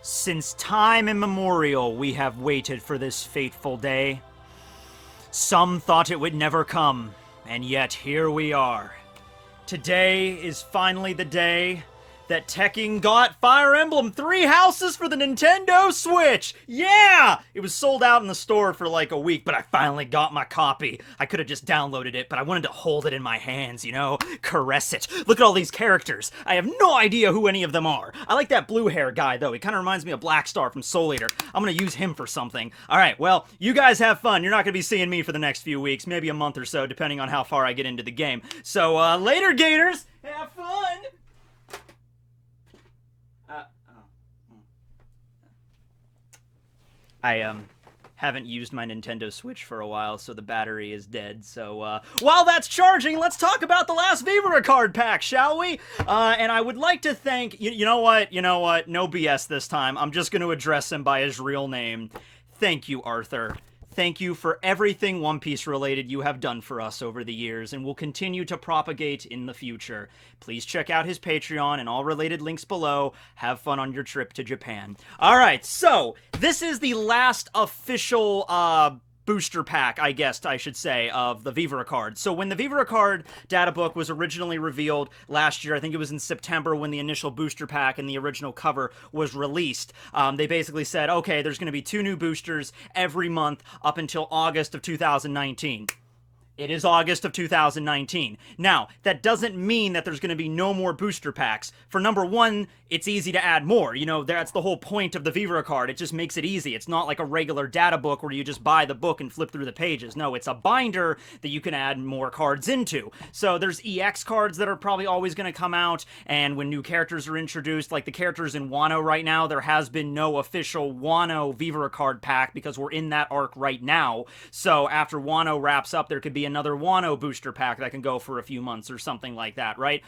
Since time immemorial, we have waited for this fateful day. Some thought it would never come, and yet here we are. Today is finally the day that Tekking got Fire Emblem 3 Houses for the Nintendo Switch! Yeah! It was sold out in the store for like a week, but I finally got my copy. I could have just downloaded it, but I wanted to hold it in my hands, you know? Caress it. Look at all these characters. I have no idea who any of them are. I like that blue hair guy, though. He kind of reminds me of Blackstar from Soul Eater. I'm gonna use him for something. Alright, well, you guys have fun. You're not gonna be seeing me for the next few weeks, maybe a month or so, depending on how far I get into the game. So, later, Gators! Have fun! I haven't used my Nintendo Switch for a while, so the battery is dead. So, while that's charging, let's talk about the last VIVRE card pack, shall we? And I would like to thank... You know what? No BS this time. I'm just going to address him by his real name. Thank you, Arthur. Thank you for everything One Piece related you have done for us over the years and will continue to propagate in the future. Please check out his Patreon and all related links below. Have fun on your trip to Japan. Alright, so this is the last official booster pack, I guess I should say, of the VIVRE card. So when the VIVRE card data book was originally revealed last year, I think it was in September when the initial booster pack and the original cover was released, they basically said, okay, there's going to be 2 new boosters every month up until August of 2019. It is August of 2019. Now, that doesn't mean that there's going to be no more booster packs. For number one, it's easy to add more. You know, that's the whole point of the VIVRE card. It just makes it easy. It's not like a regular data book where you just buy the book and flip through the pages. No, it's a binder that you can add more cards into. So there's EX cards that are probably always going to come out, and when new characters are introduced, like the characters in Wano right now, there has been no official Wano VIVRE card pack because we're in that arc right now. So after Wano wraps up, there could be another Wano booster pack that can go for a few months or something like that, right?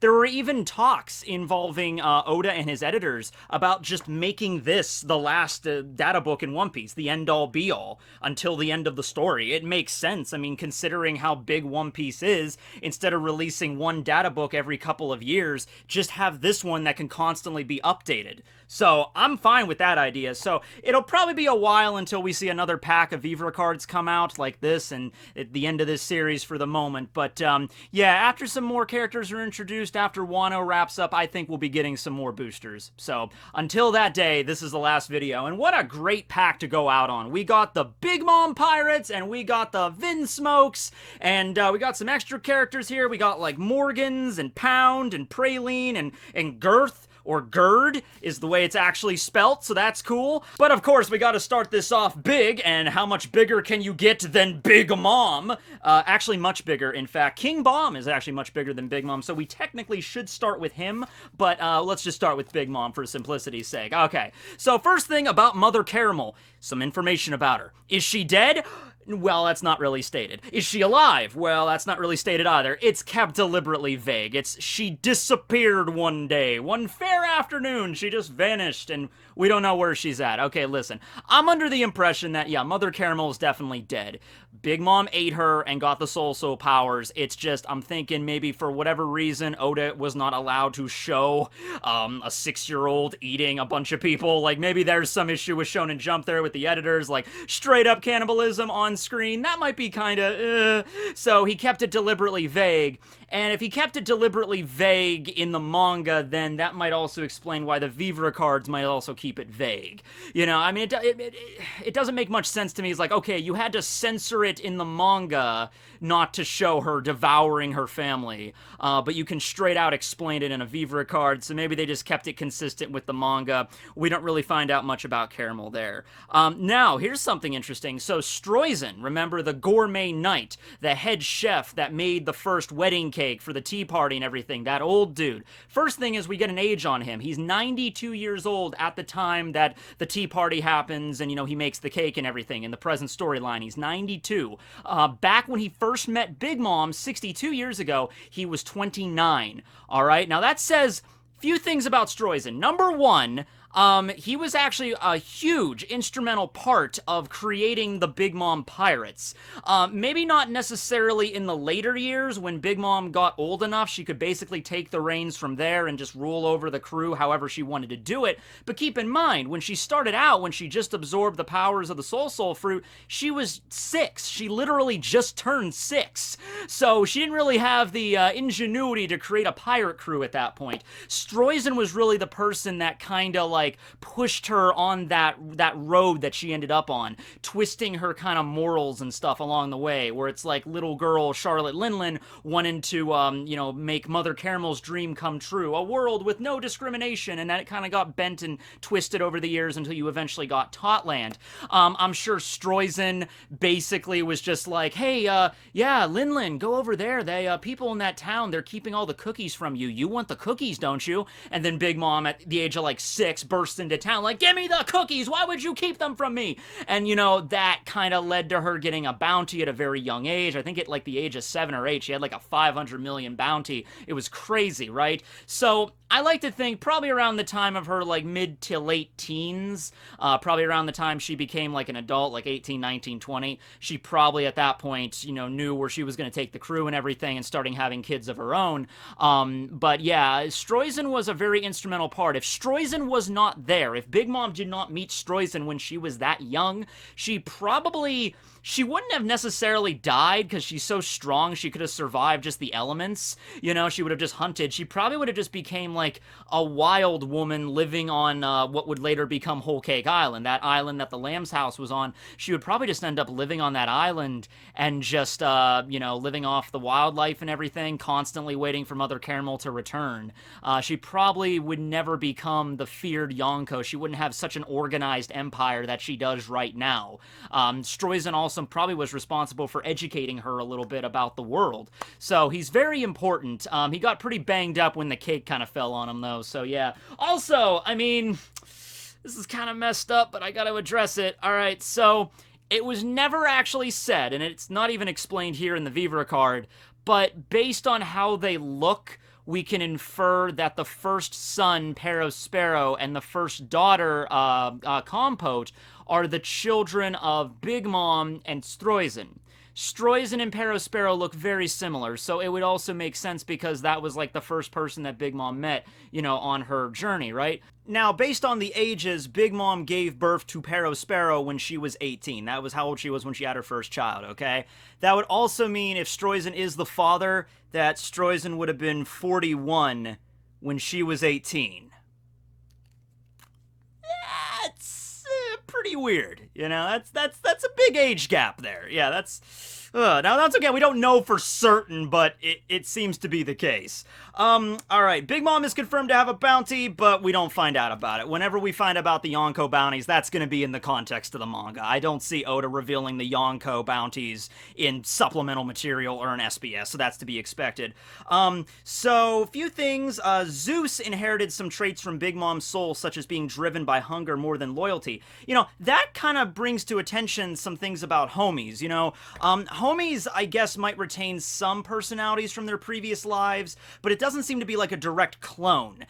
There were even talks involving Oda and his editors about just making this the last data book in One Piece, the end-all be-all, until the end of the story. It makes sense. I mean, considering how big One Piece is, instead of releasing one data book every couple of years, just have this one that can constantly be updated. So, I'm fine with that idea. So, it'll probably be a while until we see another pack of VIVRE cards come out like this, and at the end of this series for the moment. But, yeah, after some more characters are introduced, after Wano wraps up, I think we'll be getting some more boosters. So, until that day, this is the last video. And what a great pack to go out on. We got the Big Mom Pirates, and we got the Vinsmokes, and we got some extra characters here. We got, like, Morgans, and Pound, and Praline, and Girth. Or Gerd is the way it's actually spelt, so that's cool. But of course, we gotta start this off big, and how much bigger can you get than Big Mom? Actually much bigger, in fact. King Bomb is actually much bigger than Big Mom, so we technically should start with him, but let's just start with Big Mom for simplicity's sake. Okay, so first thing about Mother Carmel. Some information about her. Is she dead? Well, that's not really stated. Is she alive? Well, that's not really stated either. It's kept deliberately vague. It's she disappeared one day. One fair afternoon, she just vanished, and we don't know where she's at. Okay, listen. I'm under the impression that, yeah, Mother Carmel is definitely dead. Big Mom ate her and got the Soul powers. It's just, I'm thinking maybe for whatever reason, Oda was not allowed to show a 6-year-old eating a bunch of people. Like, maybe there's some issue with Shonen Jump there with the editors, like, straight up cannibalism on screen. That might be kinda, So he kept it deliberately vague. And if he kept it deliberately vague in the manga, then that might also explain why the VIVRE cards might also keep it vague. You know, I mean, it doesn't make much sense to me. It's like, okay, you had to censor it in the manga not to show her devouring her family, but you can straight out explain it in a VIVRE card, so maybe they just kept it consistent with the manga. We don't really find out much about Carmel there. Now, here's something interesting. So, Stroizen, remember the gourmet knight, the head chef that made the first wedding cake for the tea party and everything, that old dude. First thing is we get an age on him. He's 92 years old at the time that the tea party happens and, you know, he makes the cake and everything. In the present storyline, he's 92. Back when he first met Big Mom 62 years ago, he was 29. All right, now that says few things about Stroizen. Number one, He was actually a huge instrumental part of creating the Big Mom Pirates. Maybe not necessarily in the later years when Big Mom got old enough she could basically take the reins from there and just rule over the crew however she wanted to do it, but keep in mind, when she started out, when she just absorbed the powers of the Soul Fruit, she was 6. She literally just turned 6. So she didn't really have the ingenuity to create a pirate crew at that point. Stroizen was really the person that kind of like pushed her on that road that she ended up on, twisting her kind of morals and stuff along the way, where it's like little girl Charlotte Linlin wanting to, make Mother Caramel's dream come true, a world with no discrimination, and that kind of got bent and twisted over the years until you eventually got Totland. I'm sure Stroizen basically was just like, hey, Linlin, go over there. They people in that town, they're keeping all the cookies from you. You want the cookies, don't you? And then Big Mom, at the age of like 6, bursts into town like, give me the cookies. Why would you keep them from me? And that kind of led to her getting a bounty at a very young age. I think at like the age of 7 or 8, she had like a 500 million bounty. It was crazy, right? So I like to think probably around the time of her like mid to late teens, probably around the time she became like an adult, like 18, 19, 20, she probably at that point, knew where she was going to take the crew and everything and starting having kids of her own. But yeah, Stroizen was a very instrumental part. If Stroizen was not there, if Big Mom did not meet Stroizen when she was that young, she wouldn't have necessarily died because she's so strong she could have survived just the elements. She would have just hunted. She probably would have just became like a wild woman living on what would later become Whole Cake Island, that island that the Lamb's house was on. She would probably just end up living on that island and just, living off the wildlife and everything, constantly waiting for Mother Caramel to return. She probably would never become the feared Yonko. She wouldn't have such an organized empire that she does right now. Stroizen also probably was responsible for educating her a little bit about the world. So he's very important. He got pretty banged up when the cake kind of fell on him, though. So yeah. Also, this is kind of messed up, but I got to address it. All right, so it was never actually said, and it's not even explained here in the VIVRE card, but based on how they look, we can infer that the first son, Perospero, and the first daughter, Compote, are the children of Big Mom and Stroizen. Stroizen and Perospero look very similar, so it would also make sense because that was like the first person that Big Mom met, on her journey, right? Now, based on the ages, Big Mom gave birth to Perospero when she was 18. That was how old she was when she had her first child, okay? That would also mean if Stroizen is the father, that Stroizen would have been 41 when she was 18. That's pretty weird, That's a big age gap there. Yeah, now that's okay. We don't know for certain, but it seems to be the case. Alright, Big Mom is confirmed to have a bounty, but we don't find out about it. Whenever we find about the Yonko bounties, that's going to be in the context of the manga. I don't see Oda revealing the Yonko bounties in supplemental material or an SBS, so that's to be expected. So, few things. Zeus inherited some traits from Big Mom's soul, such as being driven by hunger more than loyalty. That kind of brings to attention some things about homies, Homies, I guess, might retain some personalities from their previous lives, but it doesn't seem to be like a direct clone,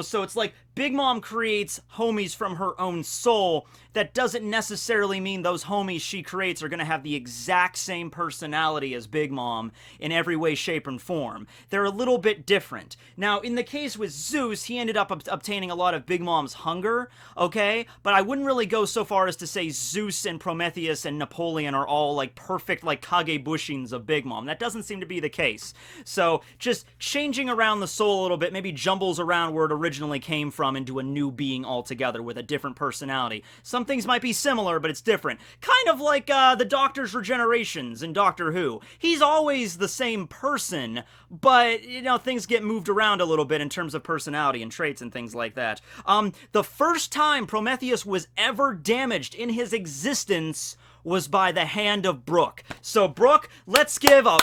So it's like Big Mom creates homies from her own soul. That doesn't necessarily mean those homies she creates are going to have the exact same personality as Big Mom in every way, shape, and form. They're a little bit different. Now, in the case with Zeus, he ended up obtaining a lot of Big Mom's hunger, okay? But I wouldn't really go so far as to say Zeus and Prometheus and Napoleon are all like perfect like Kagebushins of Big Mom. That doesn't seem to be the case. So just changing around the soul a little bit, maybe jumbles around where it originally came from into a new being altogether with a different personality. Some things might be similar, but it's different. Kind of like the Doctor's regenerations in Doctor Who. He's always the same person, but, things get moved around a little bit in terms of personality and traits and things like that. The first time Prometheus was ever damaged in his existence was by the hand of Brooke. So, Brooke, let's give a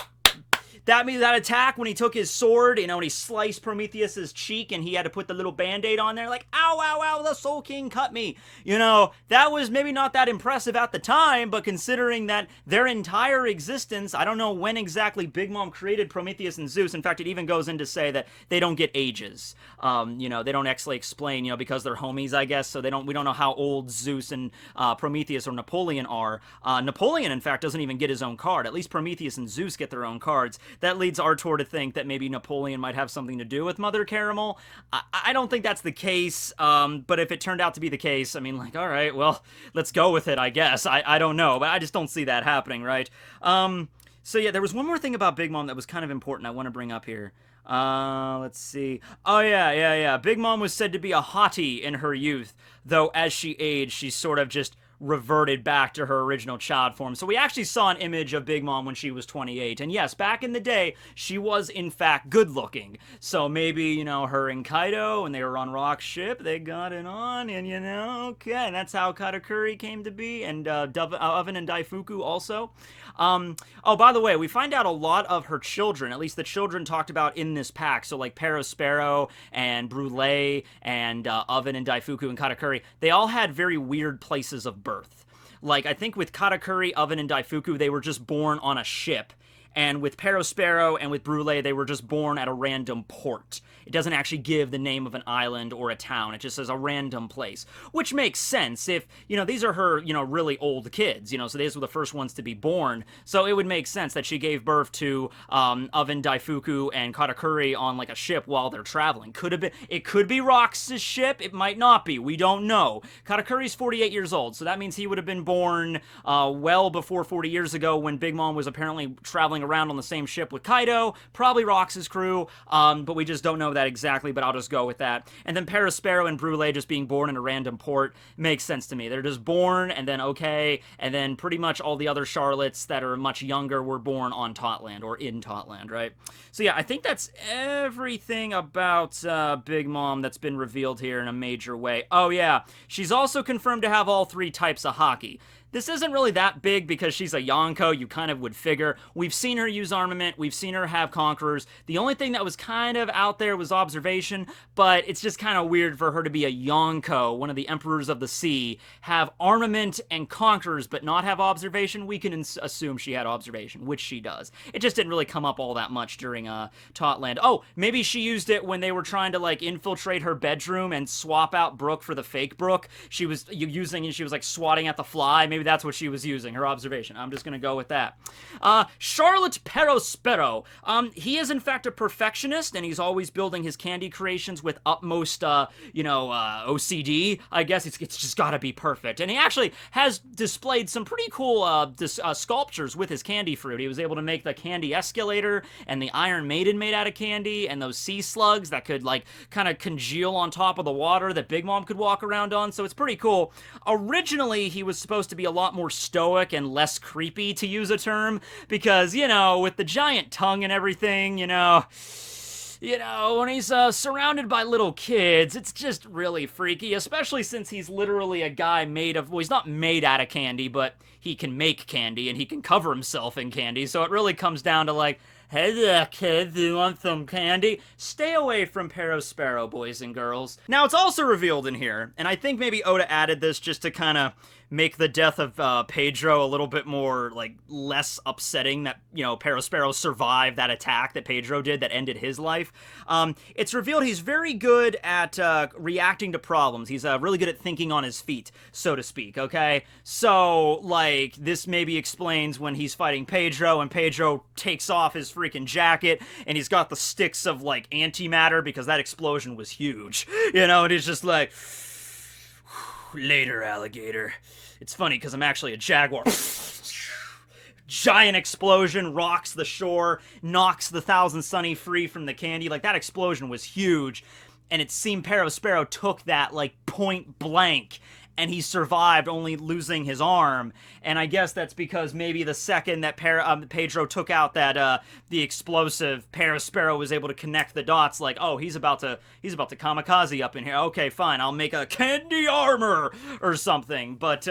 that attack when he took his sword, you know, and he sliced Prometheus's cheek and he had to put the little band-aid on there, like, ow, ow, ow, the Soul King cut me. You know, that was maybe not that impressive at the time, but considering that their entire existence, I don't know when exactly Big Mom created Prometheus and Zeus. In fact, it even goes in to say that they don't get ages. You know, they don't actually explain, you know, because they're homies, I guess, so we don't know how old Zeus and Prometheus or Napoleon are. Napoleon, in fact, doesn't even get his own card. At least Prometheus and Zeus get their own cards. That leads Artur to think that maybe Napoleon might have something to do with Mother Carmel. I don't think that's the case, but if it turned out to be the case, I mean, like, all right, well, let's go with it, I guess. I don't know, but I just don't see that happening, right? So yeah, there was one more thing about Big Mom that was kind of important I want to bring up here. Let's see. Oh, yeah. Big Mom was said to be a hottie in her youth, though as she aged, she sort of just reverted back to her original child form. So we actually saw an image of Big Mom when she was 28. And yes, back in the day, she was in fact good looking. So maybe, you know, her and Kaido, when they were on Rock's ship, they got it on, and you know, okay, and that's how Katakuri came to be, and Oven and Daifuku also. Oh, by the way, we find out a lot of her children, at least the children talked about in this pack. So like Perospero and Brule and Oven and Daifuku and Katakuri, they all had very weird places of birth. Like, I think with Katakuri, Oven, and Daifuku, they were just born on a ship. And with Perospero and with Brule, they were just born at a random port. It doesn't actually give the name of an island or a town. It just says a random place, which makes sense if, you know, these are her, you know, really old kids, you know, so these were the first ones to be born. So it would make sense that she gave birth to Oven, Daifuku, and Katakuri on, like, a ship while they're traveling. Could have been, it could be Rox's ship. It might not be. We don't know. Katakuri's 48 years old, so that means he would have been born well before 40 years ago when Big Mom was apparently traveling around on the same ship with Kaido, probably Rox's crew, but we just don't know that exactly, but I'll just go with that. And then Perospero and Brule just being born in a random port makes sense to me. They're just born, and then okay, and then pretty much all the other Charlottes that are much younger were born on Totland, or in Totland, right? So yeah, I think that's everything about Big Mom that's been revealed here in a major way. Oh yeah, she's also confirmed to have all 3 types of haki. This isn't really that big because she's a Yonko, you kind of would figure. We've seen her use armament, we've seen her have conquerors. The only thing that was kind of out there was observation, but it's just kind of weird for her to be a Yonko, one of the emperors of the sea, have armament and conquerors but not have observation. We can assume she had observation, which she does. It just didn't really come up all that much during Totland. Oh, maybe she used it when they were trying to, like, infiltrate her bedroom and swap out Brook for the fake Brook. She was using, and she was, like, swatting at the fly. Maybe that's what she was using, her observation. I'm just gonna go with that. Charlotte Perospero. He is in fact a perfectionist, and he's always building his candy creations with utmost, OCD. I guess it's just gotta be perfect. And he actually has displayed some pretty cool sculptures with his candy fruit. He was able to make the candy escalator and the Iron Maiden made out of candy, and those sea slugs that could, like, kind of congeal on top of the water that Big Mom could walk around on, so it's pretty cool. Originally, he was supposed to be a lot more stoic and less creepy, to use a term, because, you know, with the giant tongue and everything, you know, when he's surrounded by little kids, it's just really freaky, especially since he's literally a guy made of, well, he's not made out of candy, but he can make candy, and he can cover himself in candy, so it really comes down to, like, hey there, kids, do you want some candy? Stay away from Perospero, boys and girls. Now, it's also revealed in here, and I think maybe Oda added this just to kind of make the death of Pedro a little bit more, like, less upsetting, that, you know, Perospero survived that attack that Pedro did that ended his life. It's revealed he's very good at reacting to problems. He's really good at thinking on his feet, so to speak, okay? So, like, this maybe explains when he's fighting Pedro, and Pedro takes off his freaking jacket, and he's got the sticks of, like, antimatter, because that explosion was huge, you know, and he's just like, later, alligator. It's funny because I'm actually a jaguar. Giant explosion rocks the shore, knocks the Thousand Sunny free from the candy. Like, that explosion was huge. And it seemed Perospero took that, like, point blank and he survived, only losing his arm. And I guess that's because maybe the second that Pedro took out that the explosive, Perospero was able to connect the dots. Like, oh, he's about to kamikaze up in here. Okay, fine, I'll make a candy armor or something. But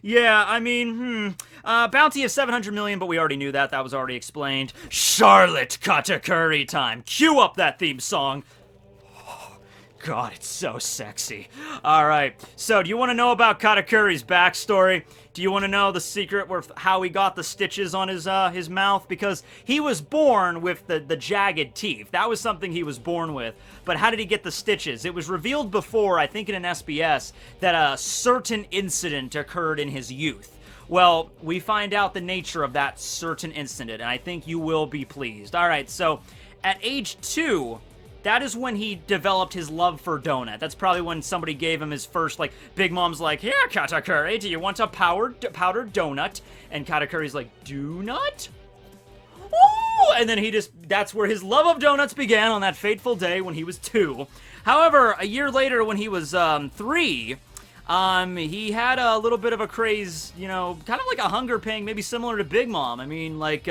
yeah, I mean, bounty of 700 million, but we already knew that. That was already explained. Charlotte Katakuri time. Cue up that theme song. God, it's so sexy. Alright, so do you want to know about Katakuri's backstory? Do you want to know the secret of how he got the stitches on his mouth? Because he was born with the jagged teeth. That was something he was born with. But how did he get the stitches? It was revealed before, I think in an SBS, that a certain incident occurred in his youth. Well, we find out the nature of that certain incident, and I think you will be pleased. Alright, so at age 2... that is when he developed his love for donut. That's probably when somebody gave him his first, like, Big Mom's like, here, Katakuri, do you want a powdered donut? And Katakuri's like, donut? Ooh! And then that's where his love of donuts began on that fateful day when he was 2. However, a year later when he was 3, he had a little bit of a craze, you know, kind of like a hunger pang, maybe similar to Big Mom. I mean, like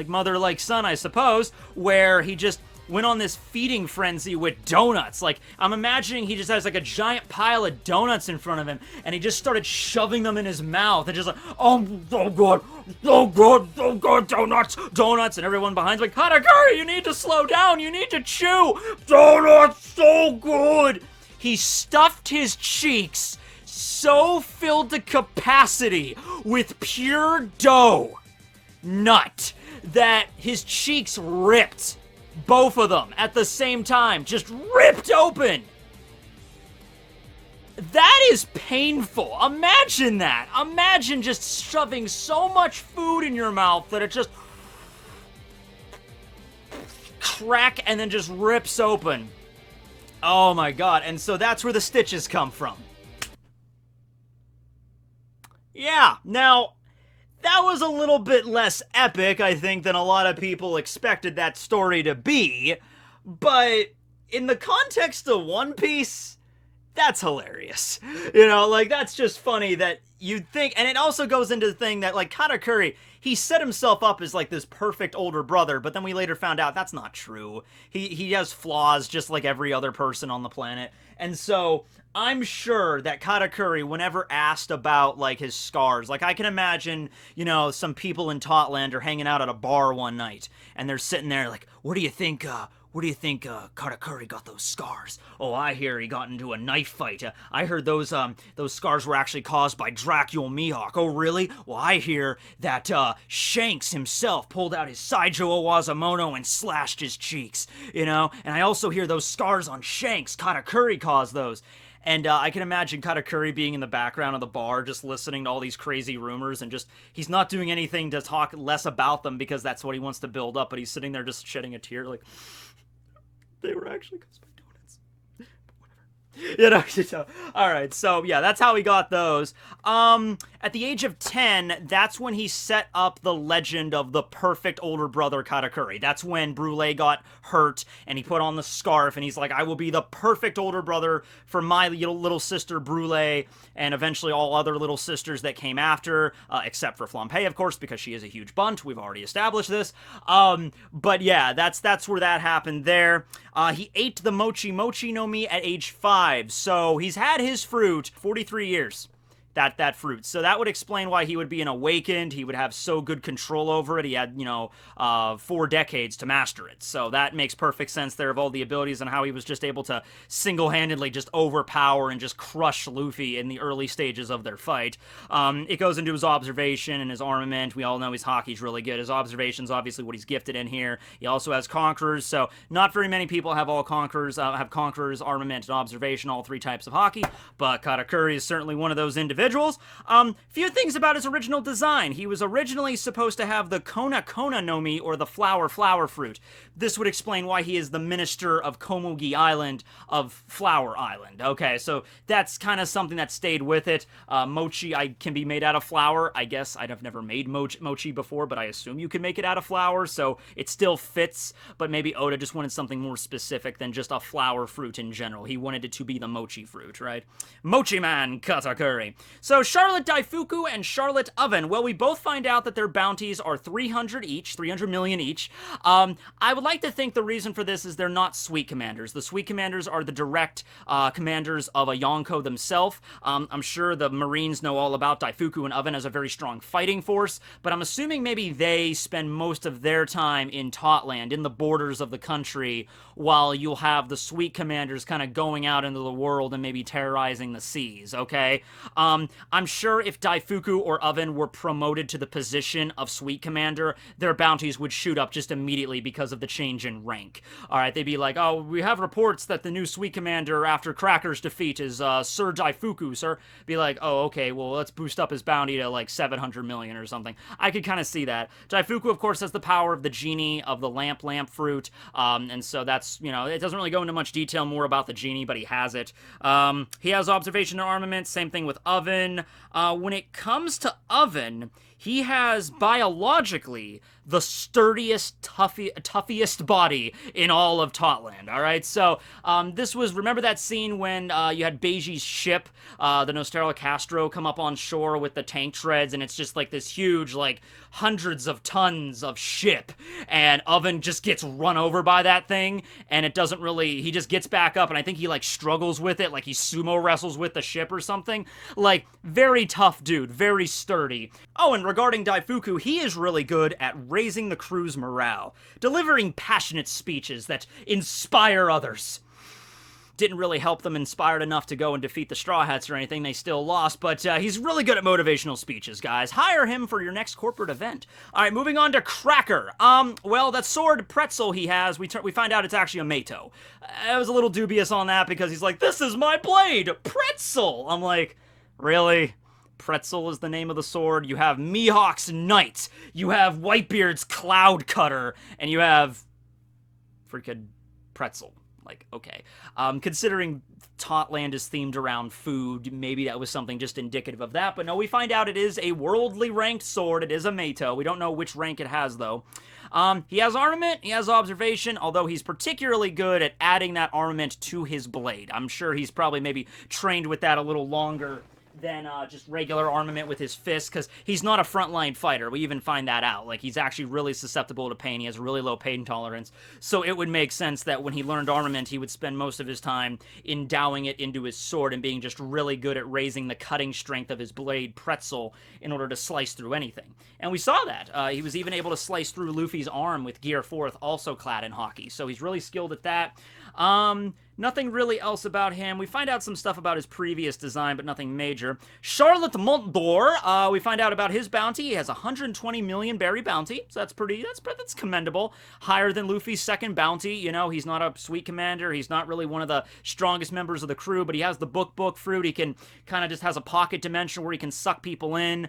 mother, like son, I suppose, where he just went on this feeding frenzy with donuts. Like, I'm imagining he just has like a giant pile of donuts in front of him, and he just started shoving them in his mouth, and just like, oh god, donuts, and everyone behind's like, Katakuri, you need to slow down, you need to chew, donuts, so good. He stuffed his cheeks so filled to capacity with pure dough nut that his cheeks ripped. Both of them at the same time, just ripped open. That is painful. Imagine that. Imagine just shoving so much food in your mouth that it just crack and then just rips open. Oh my god. And so that's where the stitches come from. Yeah, now that was a little bit less epic, I think, than a lot of people expected that story to be, but in the context of One Piece, that's hilarious. You know, like, that's just funny that you'd think, and it also goes into the thing that, like, Katakuri, he set himself up as, like, this perfect older brother, but then we later found out that's not true. He has flaws just like every other person on the planet, and so I'm sure that Katakuri, whenever asked about, like, his scars, like, I can imagine, you know, some people in Totland are hanging out at a bar one night, and they're sitting there like, where do you think Katakuri got those scars? Oh, I hear he got into a knife fight. I heard those scars were actually caused by Dracula Mihawk. Oh, really? Well, I hear that Shanks himself pulled out his Saijo Owazamono and slashed his cheeks, you know? And I also hear those scars on Shanks, Katakuri caused those. And I can imagine Katakuri being in the background of the bar, just listening to all these crazy rumors, and just, he's not doing anything to talk less about them because that's what he wants to build up, but he's sitting there just shedding a tear, like, they were actually caused by donuts. You know, alright, so yeah, that's how he got those. At the age of 10, that's when he set up the legend of the perfect older brother Katakuri. That's when Brule got hurt, and he put on the scarf, and he's like, I will be the perfect older brother for my little sister Brule, and eventually all other little sisters that came after, except for Flampe, of course, because she is a huge bunt. We've already established this. But yeah, that's where that happened there. He ate the Mochi Mochi no Mi at age 5, so he's had his fruit 43 years. That fruit. So that would explain why he would be an awakened. He would have so good control over it. He had, you know, 4 decades to master it. So that makes perfect sense there of all the abilities and how he was just able to single-handedly just overpower and just crush Luffy in the early stages of their fight. It goes into his observation and his armament. We all know his hockey's really good. His observation's obviously what he's gifted in here. He also has conquerors, so not very many people have all conquerors, armament, and observation, all 3 types of hockey, but Katakuri is certainly one of those individuals. individuals. Few things about his original design. He was originally supposed to have the Kona Kona no Mi, or the flower fruit. This would explain why he is the minister of Komugi Island, of Flower Island. Okay, so that's kind of something that stayed with it. Mochi can be made out of flour. I guess I've never made mochi before, but I assume you can make it out of flour, so it still fits, but maybe Oda just wanted something more specific than just a flower fruit in general. He wanted it to be the mochi fruit, right? Mochi Man Katakuri. So Charlotte Daifuku and Charlotte Oven, well, we both find out that their bounties are 300 each, 300 million each. I would like to think the reason for this is they're not Sweet Commanders. The Sweet Commanders are the direct commanders of a Yonko themselves. I'm sure the Marines know all about Daifuku and Oven as a very strong fighting force, but I'm assuming maybe they spend most of their time in Totland, in the borders of the country, while you'll have the Sweet Commanders kind of going out into the world and maybe terrorizing the seas, okay? I'm sure if Daifuku or Oven were promoted to the position of Sweet Commander, their bounties would shoot up just immediately because of the change in rank. Alright, they'd be like, oh, we have reports that the new Sweet Commander after Cracker's defeat is Sir Daifuku, sir. Be like, oh, okay, well, let's boost up his bounty to like 700 million or something. I could kind of see that. Daifuku, of course, has the power of the genie of the lamp fruit, and so that's, you know, it doesn't really go into much detail more about the genie, but he has it. He has observation and armament, same thing with Oven. When it comes to Oven, he has biologically the sturdiest, toughiest body in all of Totland, alright? So, this was, remember that scene when you had Beiji's ship, the Nostera Castro, come up on shore with the tank treads, and it's just like this huge, like, hundreds of tons of ship, and Oven just gets run over by that thing, and it doesn't really, he just gets back up, and I think he, like, struggles with it, like he sumo wrestles with the ship or something. Like, very tough dude, very sturdy. Oh, and regarding Daifuku, he is really good at raising the crew's morale, delivering passionate speeches that inspire others. Didn't really help them inspired enough to go and defeat the Straw Hats or anything. They still lost, but he's really good at motivational speeches, guys. Hire him for your next corporate event. All right, moving on to Cracker. Well, that sword pretzel he has, we find out it's actually a Meito. I was a little dubious on that because he's like, this is my blade, pretzel. I'm like, really? Pretzel is the name of the sword. You have Mihawk's Knight. You have Whitebeard's Cloud Cutter. And you have freaking pretzel. Like, okay. Considering Totland is themed around food, maybe that was something just indicative of that. But no, we find out it is a worldly ranked sword. It is a Meito. We don't know which rank it has, though. He has armament, he has observation, although he's particularly good at adding that armament to his blade. I'm sure he's probably maybe trained with that a little longer than just regular armament with his fists, because he's not a frontline fighter. We even find that out. Like, he's actually really susceptible to pain. He has a really low pain tolerance. So it would make sense that when he learned armament, he would spend most of his time endowing it into his sword and being just really good at raising the cutting strength of his blade, Pretzel, in order to slice through anything. And we saw that. He was even able to slice through Luffy's arm with Gear 4th, also clad in hockey. So he's really skilled at that. Nothing really else about him. We find out some stuff about his previous design, but nothing major. Charlotte Montdor, we find out about his bounty. He has 120 million berry bounty, so that's commendable. Higher than Luffy's second bounty. You know, he's not a Sweet Commander. He's not really one of the strongest members of the crew, but he has the book fruit. He can kind of just has a pocket dimension where he can suck people in,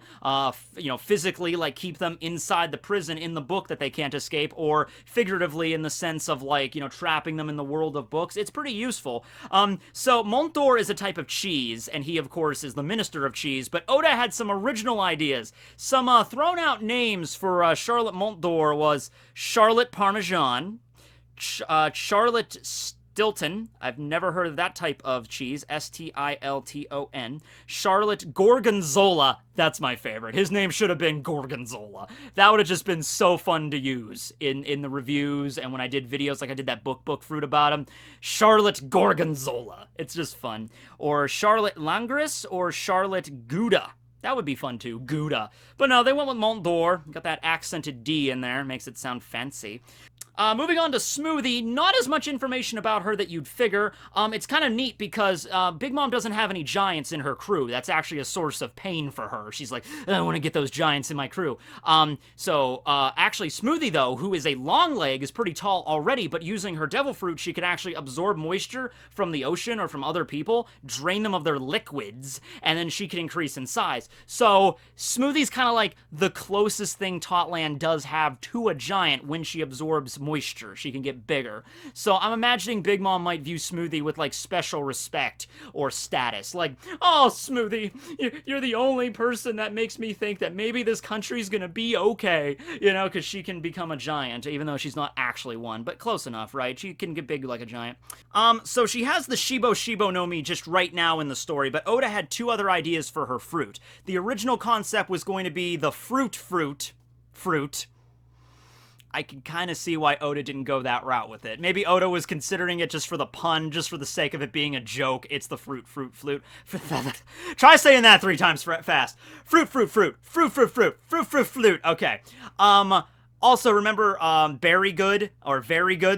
you know, physically, like keep them inside the prison in the book that they can't escape, or figuratively in the sense of, like, you know, trapping them in the world of books. It's pretty useful. So Montdor is a type of cheese, and he, of course, is the minister of cheese, but Oda had some original ideas. Some thrown out names for Charlotte Montdor was Charlotte Parmesan, Charlotte Stilton. I've never heard of that type of cheese. Stilton. Charlotte Gorgonzola. That's my favorite. His name should have been Gorgonzola. That would have just been so fun to use in the reviews and when I did videos, like I did that book fruit about him. Charlotte Gorgonzola. It's just fun. Or Charlotte Langris or Charlotte Gouda. That would be fun too, Gouda. But no, they went with Montdor. Got that accented D in there. Makes it sound fancy. Moving on to Smoothie, not as much information about her that you'd figure. It's kind of neat because Big Mom doesn't have any giants in her crew. That's actually a source of pain for her. She's like, I want to get those giants in my crew. Actually, Smoothie, though, who is a long leg, is pretty tall already, but using her devil fruit, she can actually absorb moisture from the ocean or from other people, drain them of their liquids, and then she can increase in size. So, Smoothie's kind of like the closest thing Totland does have to a giant when she absorbs moisture. She can get bigger. So I'm imagining Big Mom might view Smoothie with like special respect or status. Like, oh, Smoothie, you're the only person that makes me think that maybe this country's gonna be okay, you know, because she can become a giant, even though she's not actually one, but close enough, right? She can get big like a giant. So she has the Shibo no Mi just right now in the story, but Oda had two other ideas for her fruit. The original concept was going to be the fruit. I can kind of see why Oda didn't go that route with it. Maybe Oda was considering it just for the pun, just for the sake of it being a joke. It's the fruit. Try saying that 3 times fast. Fruit. Okay. Also, remember, Very Good,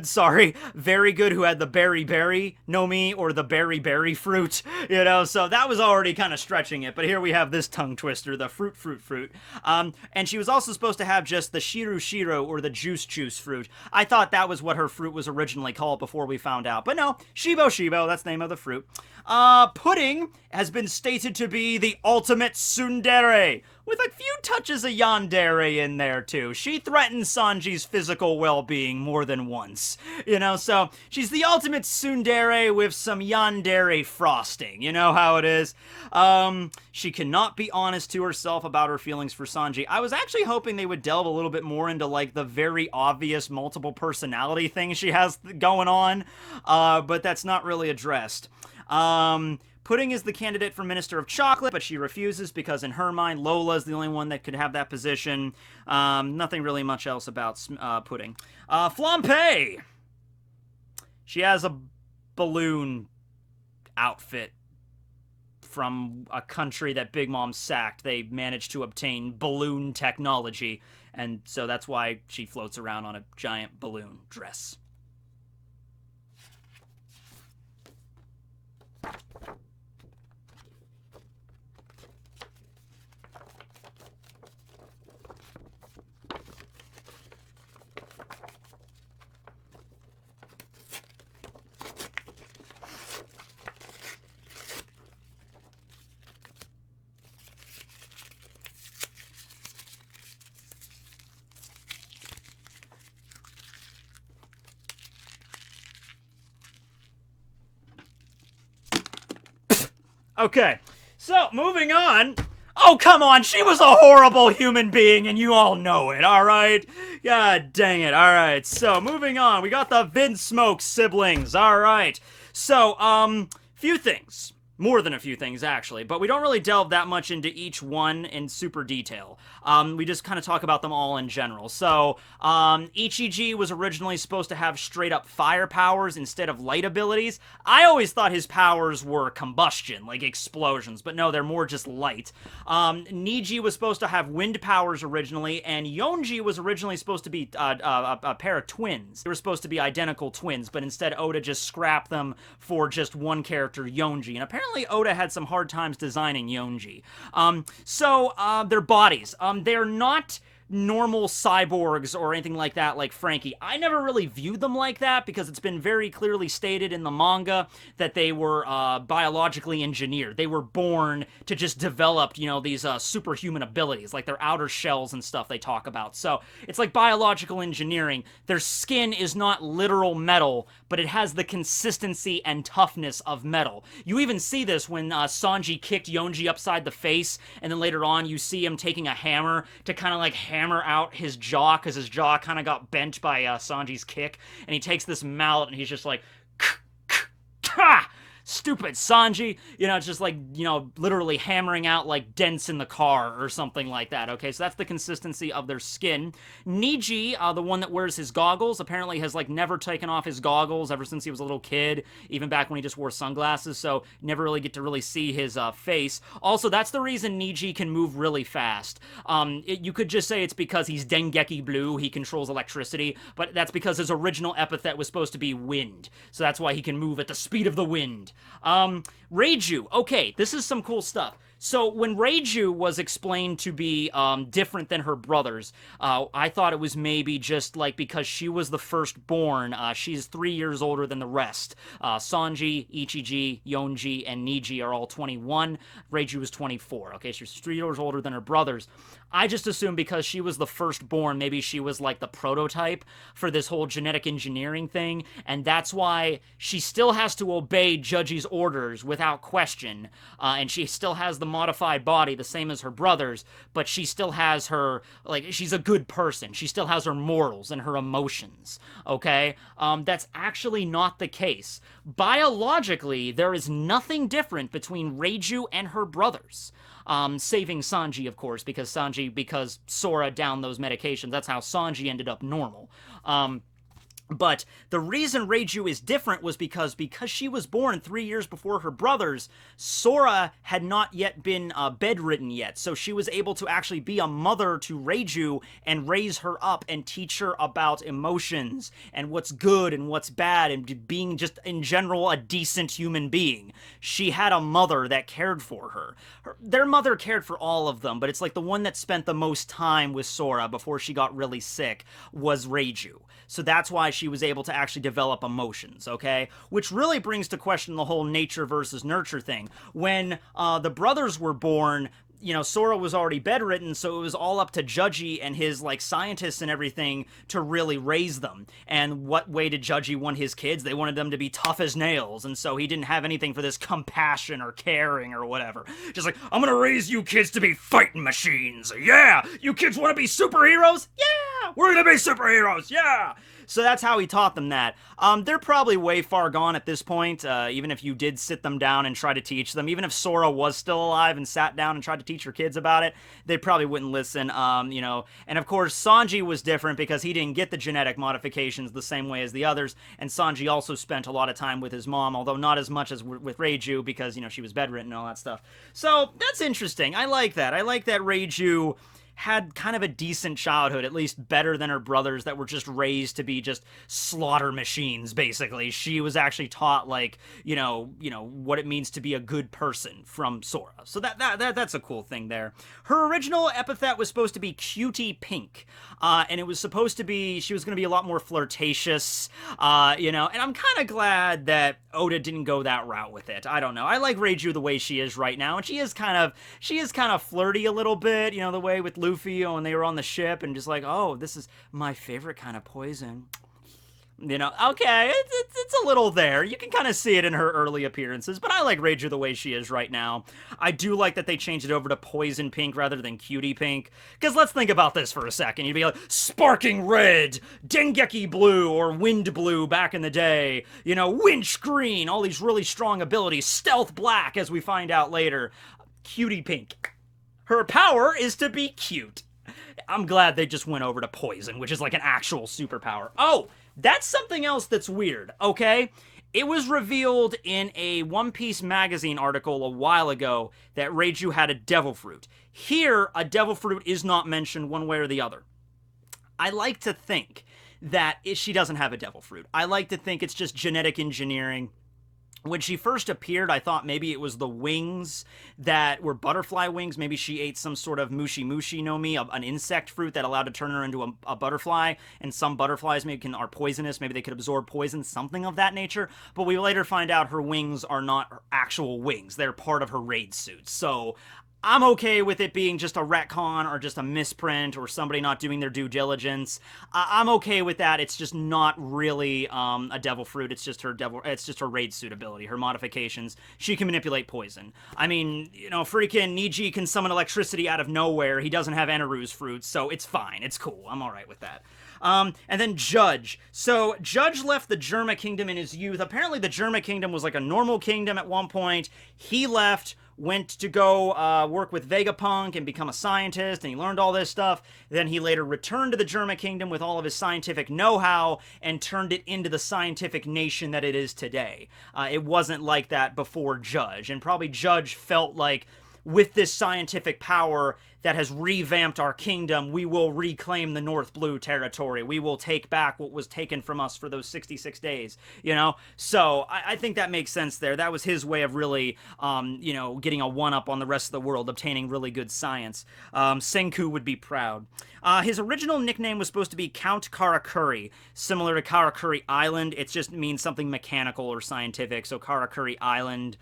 sorry. Very Good, who had the berry no Mi, or the berry fruit, you know, so that was already kind of stretching it, but here we have this tongue twister, the fruit. And she was also supposed to have just the Shiro, or the juice fruit. I thought that was what her fruit was originally called before we found out, but no, Shibo, that's the name of the fruit. Pudding has been stated to be the ultimate tsundere, with a few touches of yandere in there, too. She threatens Sanji's physical well-being more than once, you know, so she's the ultimate tsundere with some yandere frosting, you know how it is? She cannot be honest to herself about her feelings for Sanji. I was actually hoping they would delve a little bit more into, like, the very obvious multiple personality thing she has going on, but that's not really addressed. Pudding is the candidate for Minister of Chocolate, but she refuses because in her mind, Lola's the only one that could have that position. Nothing really much else about Pudding. Flampe! She has a balloon outfit from a country that Big Mom sacked. They managed to obtain balloon technology, and so that's why she floats around on a giant balloon dress. Okay, so moving on. Oh, come on, she was a horrible human being, and you all know it, alright? God dang it, alright, so moving on. We got the Vinsmoke siblings, alright. So, few things. More than a few things, actually, but we don't really delve that much into each one in super detail. We just kind of talk about them all in general. So, Ichiji was originally supposed to have straight-up fire powers instead of light abilities. I always thought his powers were combustion, like explosions, but no, they're more just light. Niji was supposed to have wind powers originally, and Yonji was originally supposed to be a pair of twins. They were supposed to be identical twins, but instead Oda just scrapped them for just one character, Yonji, and apparently Oda had some hard times designing Yonji. Their bodies. They're not normal cyborgs or anything like that like Frankie. I never really viewed them like that because it's been very clearly stated in the manga that they were biologically engineered. They were born to just develop, you know, these superhuman abilities, like their outer shells and stuff they talk about. So it's like biological engineering. Their skin is not literal metal, but it has the consistency and toughness of metal. You even see this when Sanji kicked Yonji upside the face, and then later on you see him taking a hammer to kind of like hammer out his jaw, because his jaw kind of got bent by Sanji's kick, and he takes this mallet and he's just like, stupid Sanji. It's just like, literally hammering out like dents in the car or something like that. Okay, so that's the consistency of their skin. Niji, the one that wears his goggles, apparently has like never taken off his goggles ever since he was a little kid, even back when he just wore sunglasses, so never really get to really see his face. Also, that's the reason Niji can move really fast. You could just say it's because he's Dengeki Blue, he controls electricity, but that's because his original epithet was supposed to be wind, so that's why he can move at the speed of the wind. Reiju, okay, this is some cool stuff. So when Reiju was explained to be different than her brothers, I thought it was maybe just like because she was the firstborn. She's 3 years older than the rest. Sanji, Ichiji, Yonji, and Niji are all 21. Reiju is 24. Okay, she's 3 years older than her brothers. I just assumed because she was the firstborn, maybe she was like the prototype for this whole genetic engineering thing, and that's why she still has to obey Judgy's orders without question, and she still has the modified body, the same as her brothers, but she still has her, like, she's a good person. She still has her morals and her emotions, okay? That's actually not the case. Biologically, there is nothing different between Reiju and her brothers. Saving Sanji, of course, because Sora downed those medications. That's how Sanji ended up normal. But the reason Reiju is different was because she was born 3 years before her brothers, Sora had not yet been bedridden yet, so she was able to actually be a mother to Reiju and raise her up and teach her about emotions and what's good and what's bad and being just in general a decent human being. She had a mother that cared for her. Their mother cared for all of them, but it's like the one that spent the most time with Sora before she got really sick was Reiju. So that's why she was able to actually develop emotions, okay? Which really brings to question the whole nature versus nurture thing. When the brothers were born, Sora was already bedridden, so it was all up to Judgy and his, like, scientists and everything to really raise them. And what way did Judgy want his kids? They wanted them to be tough as nails, and so he didn't have anything for this compassion or caring or whatever. Just like, I'm gonna raise you kids to be fighting machines! Yeah! You kids wanna be superheroes? Yeah! We're gonna be superheroes! Yeah! So that's how he taught them that. They're probably way far gone at this point, even if you did sit them down and try to teach them. Even if Sora was still alive and sat down and tried to teach her kids about it, they probably wouldn't listen, And of course, Sanji was different because he didn't get the genetic modifications the same way as the others, and Sanji also spent a lot of time with his mom, although not as much as with Reiju because, she was bedridden and all that stuff. So, that's interesting. I like that. I like that Reiju had kind of a decent childhood, at least better than her brothers that were just raised to be just slaughter machines, basically. She was actually taught, like, what it means to be a good person from Sora. So that's a cool thing there. Her original epithet was supposed to be Cutie Pink, and it was supposed to be, she was going to be a lot more flirtatious, and I'm kind of glad that Oda didn't go that route with it. I don't know. I like Reiju the way she is right now, and she is kind of flirty a little bit, the way with Luffy when they were on the ship and just like, oh, this is my favorite kind of poison. Okay, it's a little there. You can kind of see it in her early appearances, but I like Reiju the way she is right now. I do like that they changed it over to Poison Pink rather than Cutie Pink, because let's think about this for a second. You'd be like, Sparking Red, Dengeki Blue, or Wind Blue back in the day, Winch Green, all these really strong abilities, Stealth Black, as we find out later, Cutie Pink. Her power is to be cute. I'm glad they just went over to Poison, which is like an actual superpower. Oh, that's something else that's weird, okay? It was revealed in a One Piece magazine article a while ago that Reiju had a devil fruit. Here, a devil fruit is not mentioned one way or the other. I like to think that she doesn't have a devil fruit. I like to think it's just genetic engineering. When she first appeared, I thought maybe it was the wings that were butterfly wings. Maybe she ate some sort of mushi no mi, an insect fruit that allowed to turn her into a butterfly. And some butterflies maybe are poisonous. Maybe they could absorb poison, something of that nature. But we later find out her wings are not her actual wings. They're part of her raid suit. So I'm okay with it being just a retcon or just a misprint or somebody not doing their due diligence. I'm okay with that. It's just not really a devil fruit. It's just her raid suit ability, her modifications. She can manipulate poison. I mean, freaking Niji can summon electricity out of nowhere. He doesn't have Eneru's fruits, so it's fine. It's cool. I'm all right with that. And then Judge. So Judge left the Germa Kingdom in his youth. Apparently the Germa Kingdom was like a normal kingdom at one point. He left, went to go work with Vegapunk and become a scientist, and he learned all this stuff. Then he later returned to the Germa Kingdom with all of his scientific know-how and turned it into the scientific nation that it is today. It wasn't like that before Judge, and probably Judge felt like, with this scientific power that has revamped our kingdom, we will reclaim the North Blue territory. We will take back what was taken from us for those 66 days, you know? So I think that makes sense there. That was his way of really, you know, getting a one-up on the rest of the world, obtaining really good science. Senku would be proud. His original nickname was supposed to be Count Karakuri, similar to Karakuri Island. It just means something mechanical or scientific. So Karakuri Island,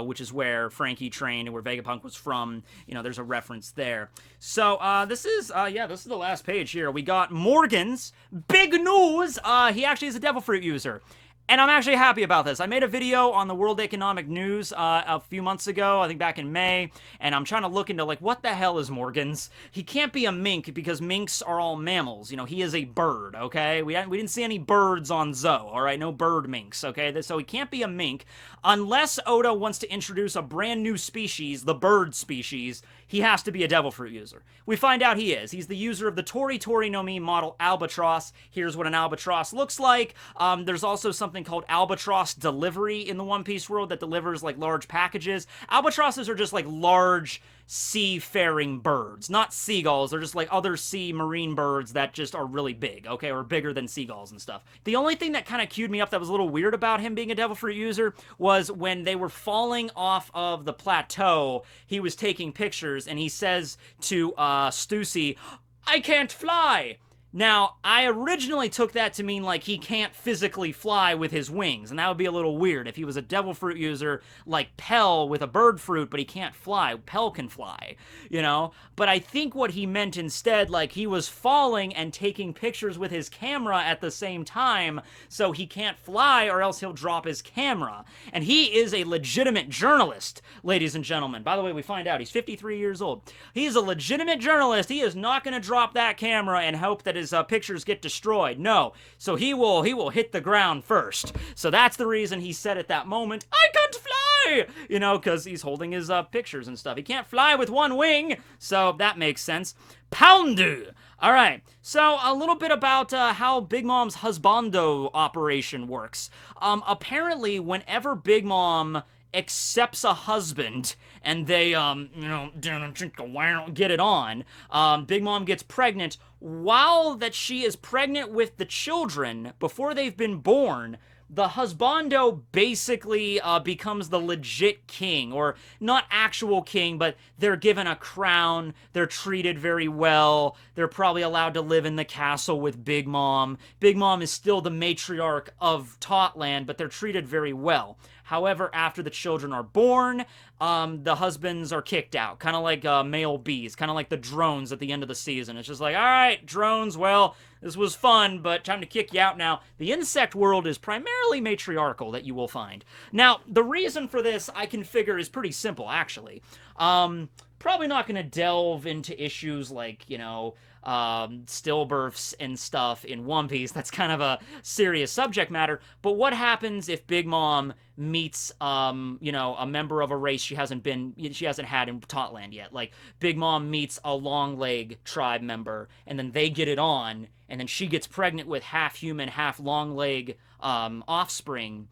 which is where Frankie trained and where Vegapunk was from, you know, there's a reference there. So this is the last page here. We got Morgan's big news. He actually is a devil fruit user. And I'm actually happy about this. I made a video on the World Economic News a few months ago, I think back in May, and I'm trying to look into, like, what the hell is Morgan's? He can't be a mink because minks are all mammals. You know, he is a bird, okay? We didn't see any birds on Zoe, all right? No bird minks, okay? So he can't be a mink unless Oda wants to introduce a brand new species, the bird species. He has to be a devil fruit user. We find out he is. He's the user of the Tori Tori no Mi model albatross. Here's what an albatross looks like. There's also something called albatross delivery in the One Piece world that delivers like large packages. Albatrosses are just like large seafaring birds, not seagulls. They're just like other sea marine birds that just are really big, okay, or bigger than seagulls and stuff. The only thing that kind of cued me up that was a little weird about him being a devil fruit user was when they were falling off of the plateau, he was taking pictures and he says to Stussy, "I can't fly." Now, I originally took that to mean like he can't physically fly with his wings, and that would be a little weird if he was a devil fruit user like Pell with a bird fruit, but he can't fly. Pell can fly, you know? But I think what he meant instead, like he was falling and taking pictures with his camera at the same time, so he can't fly or else he'll drop his camera. And he is a legitimate journalist, ladies and gentlemen. By the way, we find out he's 53 years old. He's a legitimate journalist. He is not going to drop that camera and hope that his pictures get destroyed. No. So he will hit the ground first. So that's the reason he said at that moment, "I can't fly!" You know, because he's holding his pictures and stuff. He can't fly with one wing, so that makes sense. Poundu! Alright, so a little bit about how Big Mom's Husbando operation works. Apparently, whenever Big Mom accepts a husband and they, get it on, Big Mom gets pregnant. While that she is pregnant with the children, before they've been born, the husbando basically becomes the legit king, or not actual king, but they're given a crown, they're treated very well, they're probably allowed to live in the castle with Big Mom. Big Mom is still the matriarch of Totland, but they're treated very well. However, after the children are born, the husbands are kicked out, kind of like male bees, kind of like the drones at the end of the season. It's just like, all right, drones, well, this was fun, but time to kick you out now. The insect world is primarily matriarchal, that you will find. Now, the reason for this, I can figure, is pretty simple, actually. Probably not going to delve into issues like, you know, stillbirths and stuff in One Piece. That's kind of a serious subject matter. But what happens if Big Mom meets, you know, a member of a race she hasn't had in Totland yet? Like, Big Mom meets a long leg tribe member, and then they get it on, and then she gets pregnant with half human, half long leg offspring.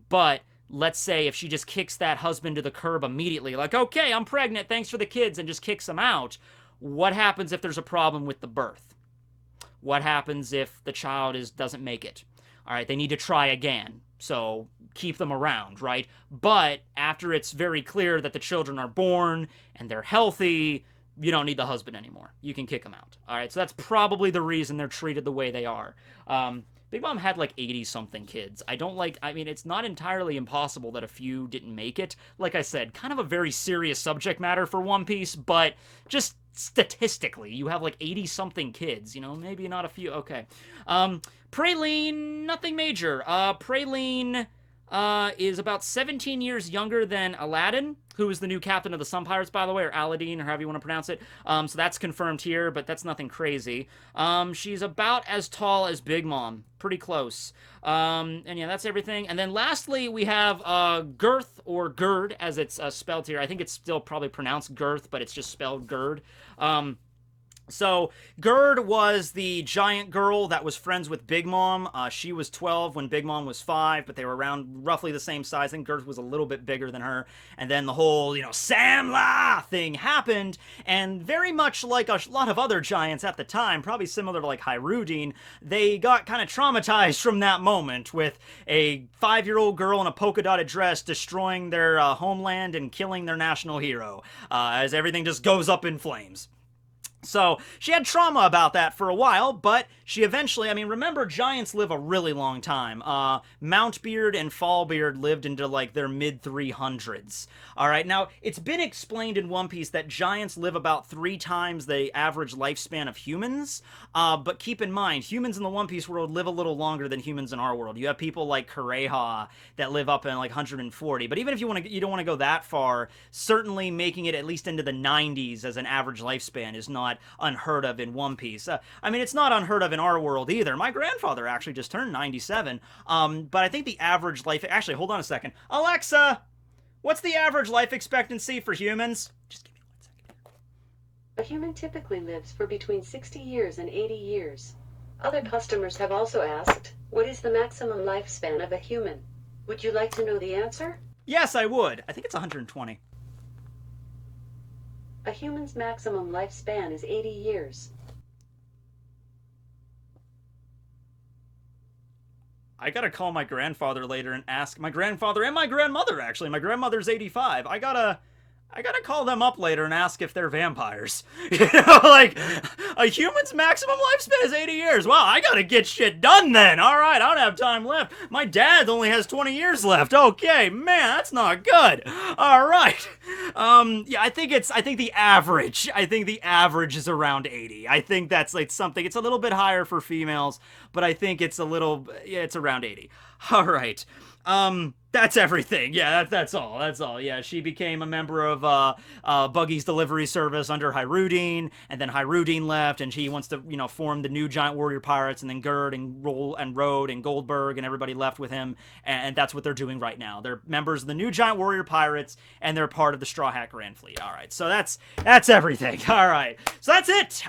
But let's say if she just kicks that husband to the curb immediately, like, okay, I'm pregnant, thanks for the kids, and just kicks him out, what happens if there's a problem with the birth? What happens if the child doesn't make it? All right, they need to try again. So keep them around, right? But after it's very clear that the children are born and they're healthy, you don't need the husband anymore. You can kick them out. All right, so that's probably the reason they're treated the way they are. Big Mom had like 80-something kids. I mean, it's not entirely impossible that a few didn't make it. Like I said, kind of a very serious subject matter for One Piece, but just statistically, you have like 80-something kids, you know, maybe not a few. Okay. Praline, nothing major. Praline is about 17 years younger than Aladdin, who is the new captain of the Sun Pirates, by the way, or Aladdin, or however you want to pronounce it. So that's confirmed here, but that's nothing crazy. She's about as tall as Big Mom. Pretty close. And yeah, that's everything. And then lastly, we have Girth, or Gerd, as it's spelled here. I think it's still probably pronounced Girth, but it's just spelled Gerd. So, Gerd was the giant girl that was friends with Big Mom. She was 12 when Big Mom was 5, but they were around roughly the same size. I think Gerd was a little bit bigger than her. And then the whole, Samla thing happened. And very much like a lot of other giants at the time, probably similar to like Hyrudine, they got kind of traumatized from that moment with a 5-year-old girl in a polka-dotted dress destroying their homeland and killing their national hero, as everything just goes up in flames. So, she had trauma about that for a while, but she eventually, remember, giants live a really long time. Mountbeard and Fallbeard lived into, their mid-300s. Alright, now, it's been explained in One Piece that giants live about 3 times the average lifespan of humans, but keep in mind, humans in the One Piece world live a little longer than humans in our world. You have people like Kureha that live up in, 140, but even if you don't want to go that far, certainly making it at least into the 90s as an average lifespan is not unheard of in One Piece. It's not unheard of in our world either. My grandfather actually just turned 97, but I think the average life... Actually, hold on a second. Alexa, what's the average life expectancy for humans? Just give me 1 second. A human typically lives for between 60 years and 80 years. Other customers have also asked, what is the maximum lifespan of a human? Would you like to know the answer? Yes, I would. I think it's 120. A human's maximum lifespan is 80 years. I gotta call my grandfather later and ask my grandfather and my grandmother, actually. My grandmother's 85. I gotta call them up later and ask if they're vampires. A human's maximum lifespan is 80 years. Wow, I gotta get shit done then. Alright, I don't have time left. My dad only has 20 years left. Okay, man, that's not good. Alright. Yeah, I think the average is around 80. I think that's something, it's a little bit higher for females, but I think it's it's around 80. Alright. That's everything. Yeah, that's all. Yeah, she became a member of Buggy's delivery service under Hyrudine, and then Hyrudine left, and she wants to, form the new Giant Warrior Pirates, and then Gerd and Roll and Rode and Goldberg and everybody left with him, and that's what they're doing right now. They're members of the new Giant Warrior Pirates, and they're part of the Straw Hat Grand Fleet. All right, so that's everything. All right, so that's it.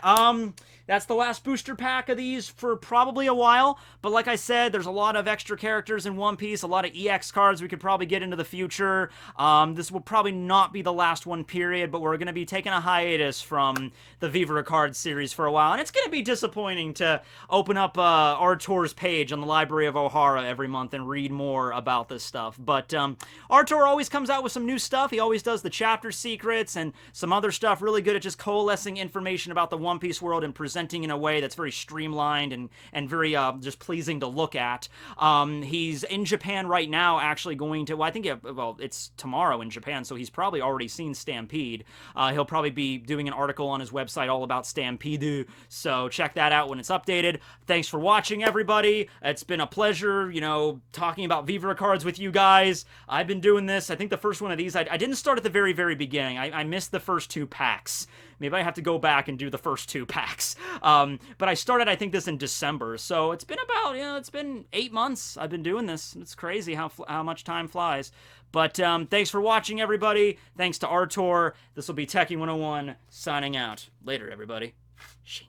That's the last booster pack of these for probably a while, but like I said, there's a lot of extra characters in One Piece, a lot of EX cards we could probably get into the future. This will probably not be the last one, period, but we're going to be taking a hiatus from the VIVRE card series for a while, and it's going to be disappointing to open up Artor's page on the Library of Ohara every month and read more about this stuff, but Artor always comes out with some new stuff. He always does the chapter secrets and some other stuff, really good at just coalescing information about the One Piece world and presenting in a way that's very streamlined and very just pleasing to look at. He's in Japan right now, actually going to, well, I think, it's tomorrow in Japan, so he's probably already seen Stampede. He'll probably be doing an article on his website all about Stampede, so check that out when it's updated. Thanks for watching, everybody. It's been a pleasure, talking about VIVRE cards with you guys. I've been doing this. I think the first one of these, I didn't start at the very, very beginning. I missed the first 2 packs. Maybe I have to go back and do the first 2 packs. But I started, I think, this in December. So it's been about, it's been 8 months I've been doing this. It's crazy how much time flies. But thanks for watching, everybody. Thanks to Artor. This will be Tekking101 signing out. Later, everybody. Shing.